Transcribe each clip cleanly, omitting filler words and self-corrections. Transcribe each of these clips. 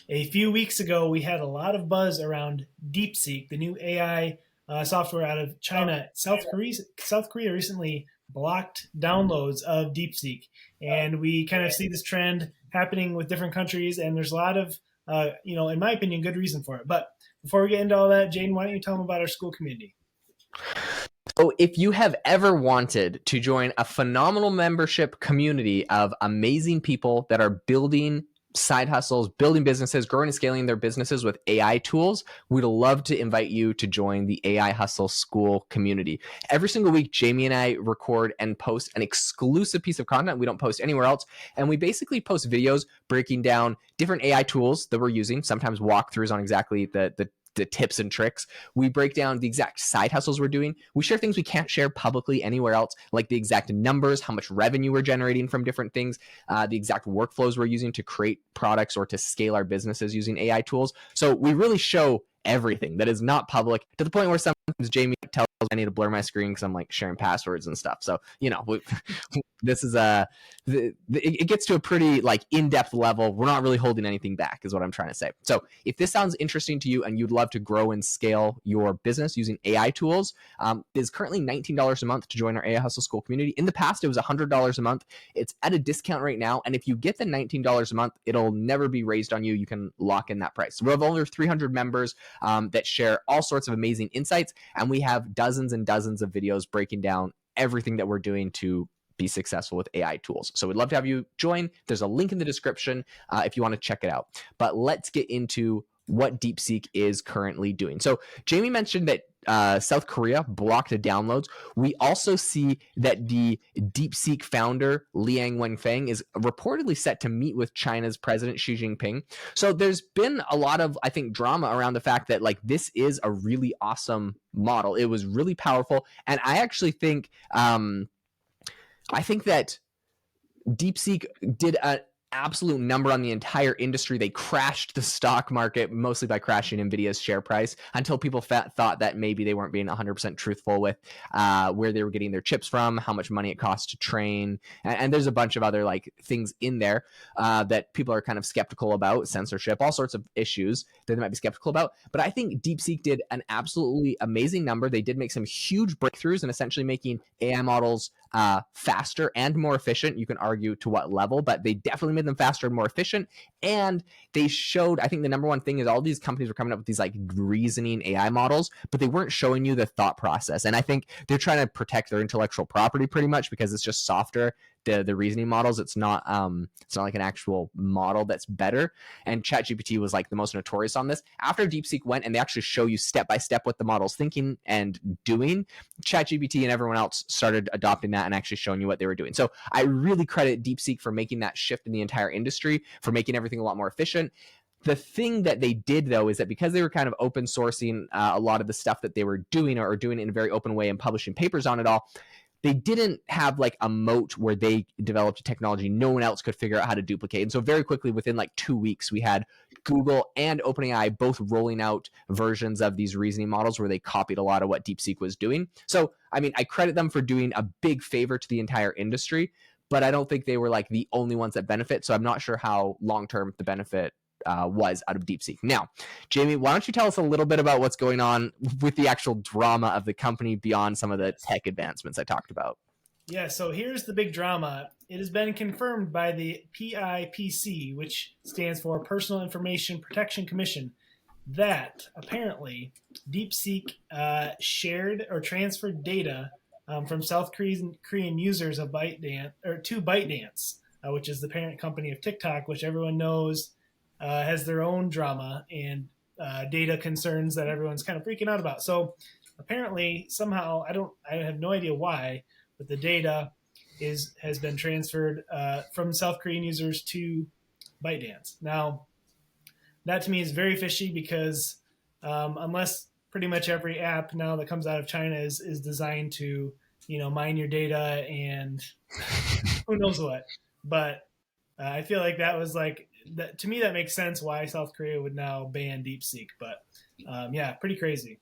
A few weeks ago, we had a lot of buzz around DeepSeek, the new AI software out of China. South Korea recently blocked downloads of DeepSeek, and we kind of see this trend happening with different countries. And there's a lot of, in my opinion, good reason for it. But before we get into all that, Jaden, why don't you tell them about our school community? So if you have ever wanted to join a phenomenal membership community of amazing people that are building side hustles, building businesses, growing and scaling their businesses with AI tools, we'd love to invite you to join the AI Hustle School community. Every single week, Jamie and I record and post an exclusive piece of content we don't post anywhere else. And we basically post videos breaking down different AI tools that we're using, sometimes walkthroughs on exactly the tips and tricks. We break down the exact side hustles we're doing. We share things we can't share publicly anywhere else, like the exact numbers, how much revenue we're generating from different things, the exact workflows we're using to create products or to scale our businesses using AI tools. So we really show everything that is not public, to the point where sometimes Jamie tells me I need to blur my screen because I'm like sharing passwords and stuff. So, this is it gets to a pretty like in-depth level. We're not really holding anything back is what I'm trying to say. So if this sounds interesting to you and you'd love to grow and scale your business using AI tools, it is currently $19 a month to join our AI Hustle School community. In the past, it was $100 a month. It's at a discount right now. And if you get the $19 a month, it'll never be raised on you. You can lock in that price. We have over 300 members that share all sorts of amazing insights. And we have dozens and dozens of videos breaking down everything that we're doing to be successful with AI tools. So we'd love to have you join. There's a link in the description if you want to check it out. But let's get into what DeepSeek is currently doing. So Jamie mentioned that South Korea blocked the downloads. We also see that the DeepSeek founder, Liang Wenfeng, is reportedly set to meet with China's President Xi Jinping. So there's been a lot of, I think, drama around the fact that like this is a really awesome model. It was really powerful. And I actually think that DeepSeek did an absolute number on the entire industry. They crashed the stock market, mostly by crashing Nvidia's share price, until people thought that maybe they weren't being 100% truthful with where they were getting their chips from, how much money it costs to train. And there's a bunch of other like things in there that people are kind of skeptical about, censorship, all sorts of issues that they might be skeptical about. But I think DeepSeek did an absolutely amazing number. They did make some huge breakthroughs in essentially making AI models faster and more efficient. You can argue to what level, but they definitely made them faster and more efficient. And they showed, I think the number one thing is all these companies were coming up with these like reasoning AI models, but they weren't showing you the thought process. And I think they're trying to protect their intellectual property pretty much because it's just software. The reasoning models, it's not like an actual model that's better. And ChatGPT was like the most notorious on this. After DeepSeek went and they actually show you step by step what the model's thinking and doing, ChatGPT and everyone else started adopting that and actually showing you what they were doing. So I really credit DeepSeek for making that shift in the entire industry, for making everything a lot more efficient. The thing that they did, though, is that because they were kind of open sourcing a lot of the stuff that they were doing or doing it in a very open way and publishing papers on it all, they didn't have like a moat where they developed a technology no one else could figure out how to duplicate. And so very quickly, within like 2 weeks, we had Google and OpenAI both rolling out versions of these reasoning models where they copied a lot of what DeepSeek was doing. So, I mean, I credit them for doing a big favor to the entire industry, but I don't think they were like the only ones that benefit. So I'm not sure how long-term the benefit was out of DeepSeek. Now, Jamie, why don't you tell us a little bit about what's going on with the actual drama of the company beyond some of the tech advancements I talked about? Yeah, so here's the big drama. It has been confirmed by the PIPC, which stands for Personal Information Protection Commission, that apparently DeepSeek shared or transferred data from South Korean users of ByteDance or to ByteDance, which is the parent company of TikTok, which everyone knows has their own drama and data concerns that everyone's kind of freaking out about. So apparently, somehow, I have no idea why, but the data has been transferred from South Korean users to ByteDance. Now, that to me is very fishy because unless pretty much every app now that comes out of China is designed to mine your data and who knows what, but I feel like that was like that to me. That makes sense why South Korea would now ban DeepSeek, but yeah, pretty crazy.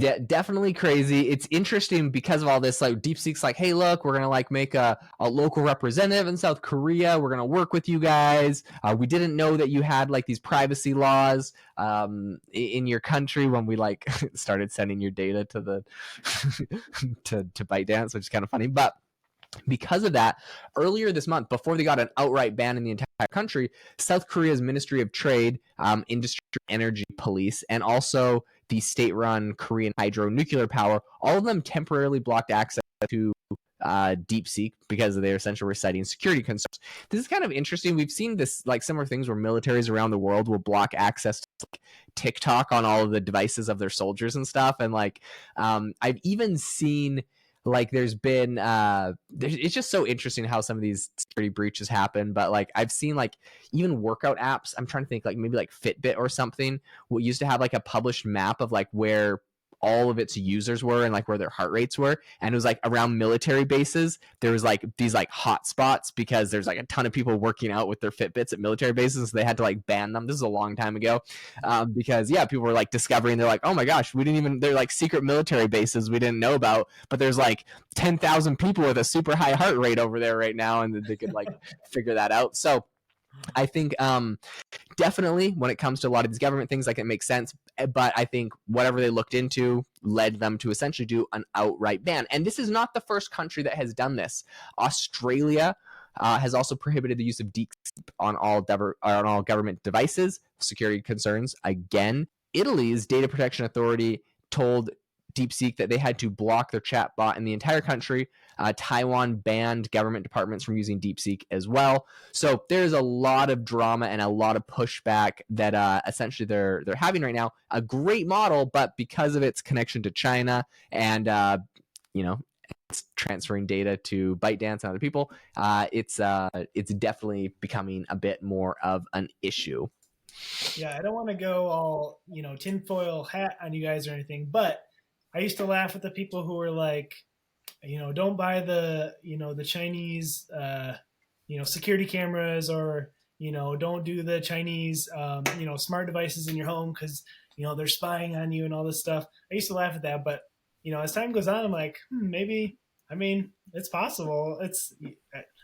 Yeah, definitely crazy. It's interesting because of all this. Like DeepSeek's like, hey, look, we're gonna like make a local representative in South Korea. We're gonna work with you guys. We didn't know that you had like these privacy laws in your country when we like started sending your data to the to ByteDance, which is kind of funny. But because of that, earlier this month, before they got an outright ban in the entire country, South Korea's Ministry of Trade, Industry, Energy Police, and also the state-run Korean Hydro Nuclear Power, all of them temporarily blocked access to DeepSeek because they essentially were citing security concerns. This is kind of interesting. We've seen this like similar things where militaries around the world will block access to like, TikTok on all of the devices of their soldiers and stuff. And like I've even seen like there's been it's just so interesting how some of these security breaches happen. But like I've seen like even workout apps, I'm trying to think like maybe like Fitbit or something, what used to have like a published map of like where all of its users were and like where their heart rates were, and it was like around military bases there was like these like hot spots because there's like a ton of people working out with their Fitbits at military bases, so they had to like ban them. This is a long time ago because yeah, people were like discovering, they're like, oh my gosh, we didn't even, they're like secret military bases we didn't know about, but there's like 10,000 people with a super high heart rate over there right now, and they could like figure that out. So I think definitely when it comes to a lot of these government things, like it makes sense. But I think whatever they looked into led them to essentially do an outright ban. And this is not the first country that has done this. Australia has also prohibited the use of DeepSeek on all government devices, security concerns. Again, Italy's data protection authority told DeepSeek that they had to block their chatbot in the entire country. Taiwan banned government departments from using DeepSeek as well. So there's a lot of drama and a lot of pushback that essentially they're having right now. A great model, but because of its connection to China and it's transferring data to ByteDance and other people, it's definitely becoming a bit more of an issue. Yeah, I don't want to go all tinfoil hat on you guys or anything, but I used to laugh at the people who were like, don't buy the Chinese security cameras, or don't do the Chinese smart devices in your home because they're spying on you and all this stuff. I used to laugh at that, but as time goes on, I'm like, maybe. I mean, it's possible.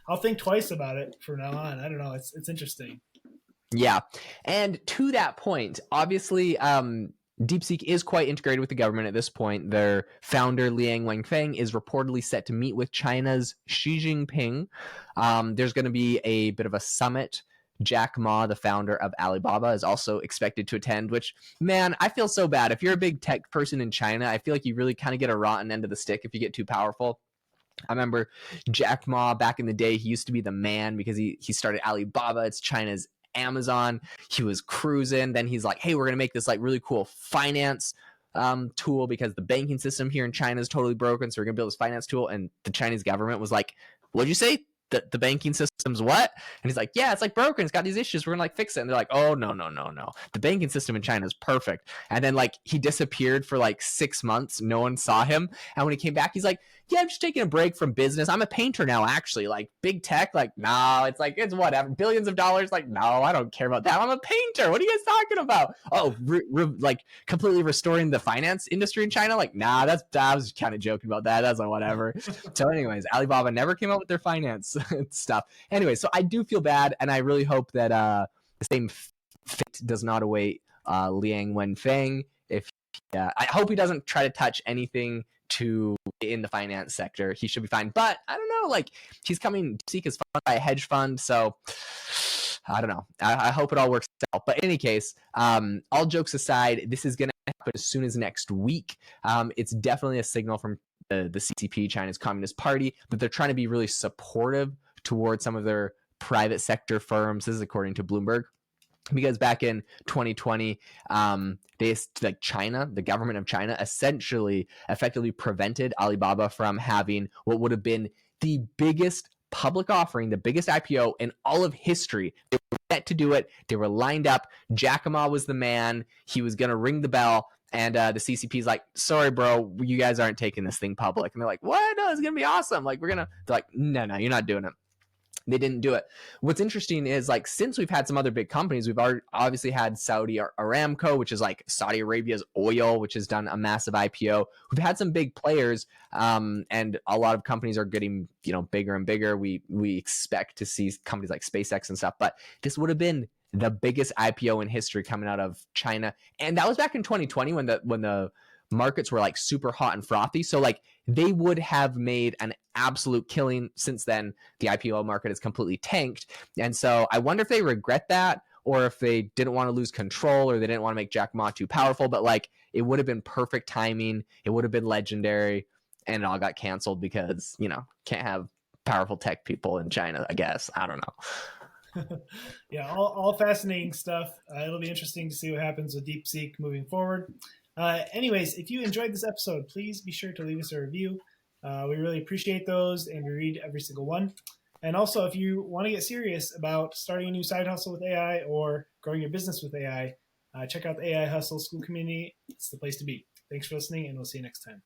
I'll think twice about it from now on. I don't know. It's interesting. Yeah, and to that point, obviously, DeepSeek is quite integrated with the government at this point. Their founder, Liang Wenfeng, is reportedly set to meet with China's Xi Jinping. There's going to be a bit of a summit. Jack Ma, the founder of Alibaba, is also expected to attend, which, man, I feel so bad. If you're a big tech person in China, I feel like you really kind of get a rotten end of the stick if you get too powerful. I remember Jack Ma back in the day, he used to be the man because he started Alibaba. It's China's Amazon. He was cruising. Then he's like, hey, we're going to make this like really cool finance tool because the banking system here in China is totally broken. So we're going to build this finance tool. And the Chinese government was like, what'd you say? The banking system's what? And he's like, yeah, it's like broken. It's got these issues. We're going to like fix it. And they're like, oh, no. The banking system in China is perfect. And then like he disappeared for like 6 months. No one saw him. And when he came back, he's like, yeah, I'm just taking a break from business. I'm a painter now, actually. Like big tech, like, no, it's like, it's whatever. Billions of dollars, like, no, I don't care about that. I'm a painter. What are you guys talking about? Oh, like completely restoring the finance industry in China? Like, nah, I was kind of joking about that. That's like whatever. So anyways, Alibaba never came out with their finance stuff. Anyway, so I do feel bad, and I really hope that the same fate does not await Liang Wenfeng. I hope he doesn't try to touch anything in the finance sector. He should be fine. But I don't know, like he's coming. DeepSeek is funded by a hedge fund, so I don't know. I hope it all works out. But in any case, all jokes aside, this is going to happen as soon as next week. It's definitely a signal from the CCP, China's Communist Party, that they're trying to be really supportive towards some of their private sector firms. This is according to Bloomberg. Because back in 2020, China, the government of China, effectively prevented Alibaba from having what would have been the biggest public offering, the biggest IPO in all of history. They were set to do it. They were lined up. Jack Ma was the man. He was going to ring the bell. And the CCP's like, sorry, bro, you guys aren't taking this thing public. And they're like, what? No, it's going to be awesome. Like, they're like, no, you're not doing it. They didn't do it. What's interesting is like since we've had some other big companies, we've obviously had Saudi Aramco, which is like Saudi Arabia's oil, which has done a massive IPO. We've had some big players, and a lot of companies are getting bigger and bigger. We expect to see companies like SpaceX and stuff, but this would have been the biggest IPO in history coming out of China, and that was back in 2020 when the markets were like super hot and frothy. So like they would have made an absolute killing. Since then, the IPO market is completely tanked. And so I wonder if they regret that, or if they didn't want to lose control, or they didn't want to make Jack Ma too powerful. But like it would have been perfect timing. It would have been legendary, and it all got canceled because, can't have powerful tech people in China, I guess. I don't know. Yeah, all fascinating stuff. It'll be interesting to see what happens with DeepSeek moving forward. Anyways, if you enjoyed this episode, please be sure to leave us a review. We really appreciate those, and we read every single one. And also, if you want to get serious about starting a new side hustle with AI or growing your business with AI, check out the AI Hustle School community. It's the place to be. Thanks for listening, and we'll see you next time.